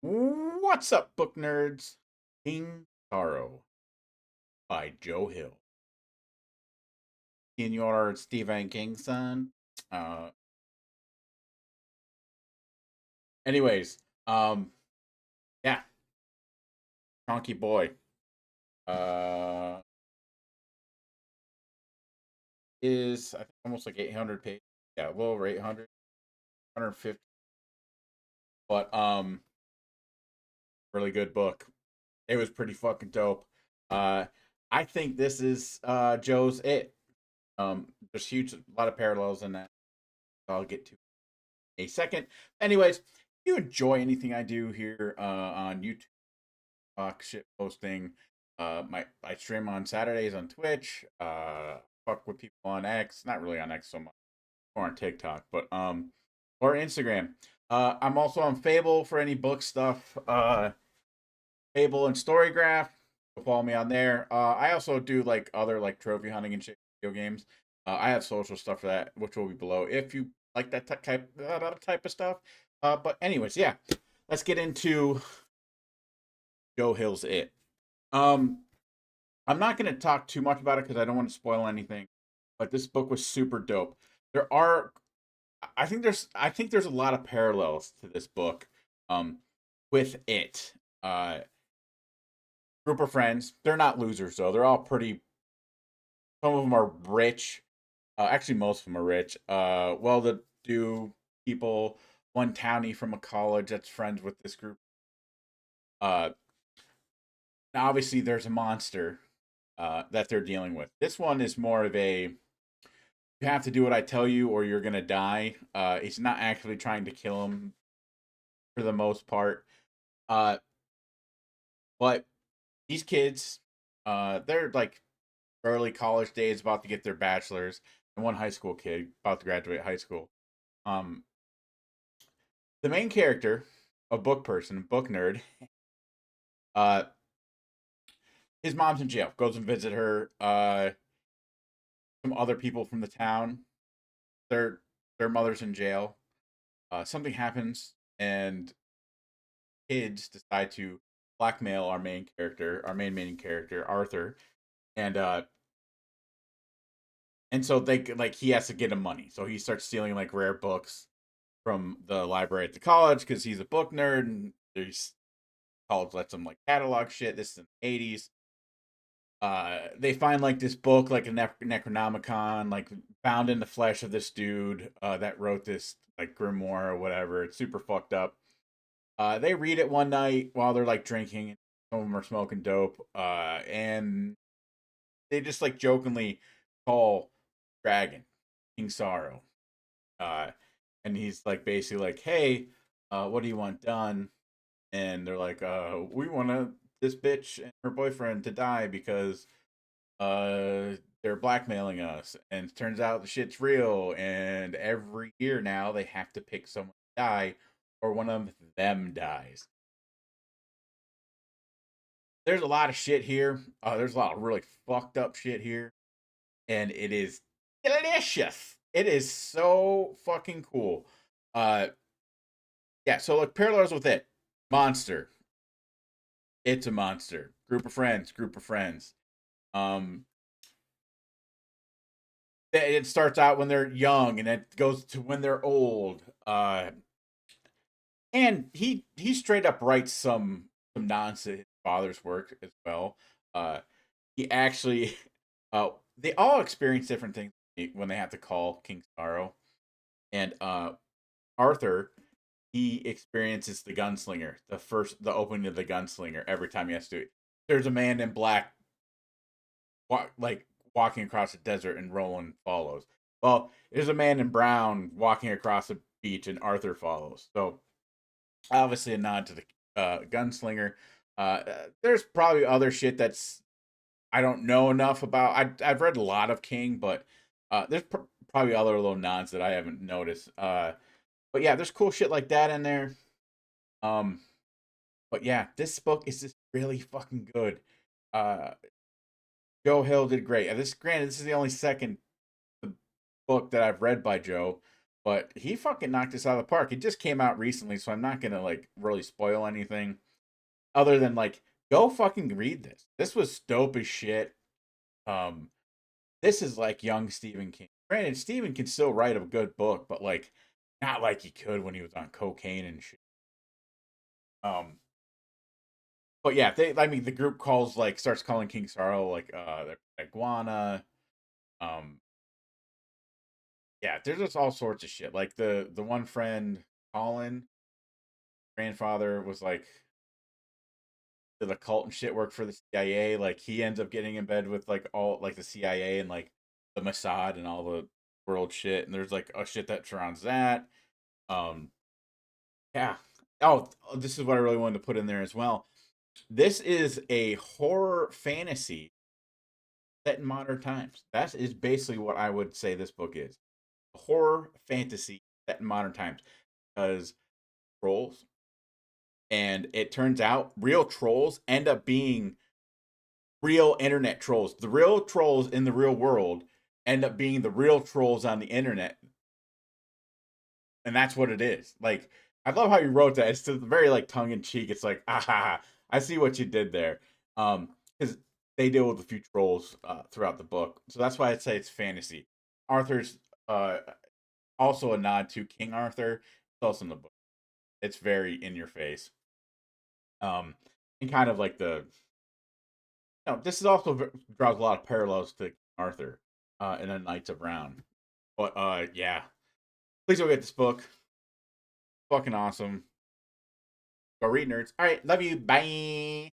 What's up, book nerds? King Sorrow by Joe Hill. In your Stephen King son. Uh anyways, um yeah, Chunky Boy. Uh is I think almost like 800 pages. Yeah, a little over 800, 150. But really good book. It was pretty fucking dope. Uh I think this is Joe's it. There's huge a lot of parallels in that. I'll get to a second. Anyways, if you enjoy anything I do here on YouTube, shit posting. My I stream on Saturdays on Twitch. Fuck with people on X, not really on X so much, or on TikTok, but or Instagram. I'm also on Fable for any book stuff. Fable and Storygraph. Follow me on there. I also do like other like trophy hunting and shit video games. I have social stuff for that, which will be below if you like that type of stuff. But anyways, yeah, let's get into Joe Hill's It. Um, I'm not going to talk too much about it because I don't want to spoil anything. But this book was super dope. There are, I think there's a lot of parallels to this book, um, with it. Group of friends. They're not losers though. They're all pretty. Some of them are rich. Actually, most of them are rich. Well-to-do people. One townie from a college that's friends with this group. Uh, Now obviously there's a monster that they're dealing with. This one is more of a you have to do what I tell you or you're gonna die. He's not actually trying to kill him for the most part. Uh, but these kids, they're like early college days, about to get their bachelors, and one high school kid about to graduate high school. Um, the main character, a book person, book nerd, uh, his mom's in jail. Goes and visit her. Some other people from the town. Their their mother's in jail. Something happens, and kids decide to blackmail our main character, Arthur, and so they like he has to get him money. So he starts stealing like rare books from the library at the college because he's a book nerd, and there's college lets him like catalog shit. This is in the 80s. They find like this book, like a Necronomicon, like found in the flesh of this dude that wrote this like grimoire or whatever. It's super fucked up. They read it one night while they're like drinking. Some of them are smoking dope, and they just like jokingly call Dragon King Sorrow, uh, and he's like basically like, "Hey, what do you want done?" And they're like, "We want this bitch and her boyfriend to die because they're blackmailing us." And it turns out the shit's real, and every year now they have to pick someone to die, or one of them dies. There's a lot of shit here. There's a lot of really fucked up shit here, and it is delicious. It is so fucking cool. Uh, yeah. So look, parallels with it. Monster. It's a monster. Group of friends. Group of friends. Um, it starts out when they're young, and it goes to when they're old. And he straight up writes some nonsense his father's work as well. Uh, he actually they all experience different things when they have to call King Sorrow. And Arthur, he experiences the gunslinger, the opening of the gunslinger every time he has to do it. There's a man in black like walking across the desert and Roland follows. Well, there's a man in brown walking across the beach and Arthur follows. So obviously a nod to the gunslinger. There's probably other shit that's I don't know enough about. I've read a lot of King, but there's probably other little nods that I haven't noticed. But yeah, there's cool shit like that in there. Um, but yeah, this book is just really fucking good. Uh, Joe Hill did great. This granted, this is the only second book that I've read by Joe. but he fucking knocked this out of the park. It just came out recently, so I'm not gonna like really spoil anything other than like go fucking read this. This was dope as shit. Um, this is like young Stephen King. Granted, Stephen can still write a good book, but like not like he could when he was on cocaine and shit. Um, but yeah, I mean the group starts calling King Sorrow like the iguana. Um, yeah, there's just all sorts of shit. Like the one friend, Colin, grandfather was like did the cult and shit work for the CIA. Like he ends up getting in bed with like all like the CIA and like the Mossad and all the world shit. And there's like a shit that surrounds that. Um, yeah. This is what I really wanted to put in there as well. This is a horror fantasy set in modern times. That is basically what I would say this book is. A horror fantasy set in modern times. Because trolls, and it turns out real trolls end up being real internet trolls. The real trolls in the real world end up being the real trolls on the internet, and that's what it is. Like, I love how you wrote that. It's very like tongue in cheek. It's like, ah, I see what you did there. Because they deal with a few trolls throughout the book, so that's why I'd say it's fantasy. Arthur's uh also a nod to King Arthur. It's also in the book. It's very in your face. Um, and kind of like this is also draws a lot of parallels to Arthur in the Knights of Round. But yeah, please go get this book. Fucking awesome. Go read, nerds. All right, love you. Bye.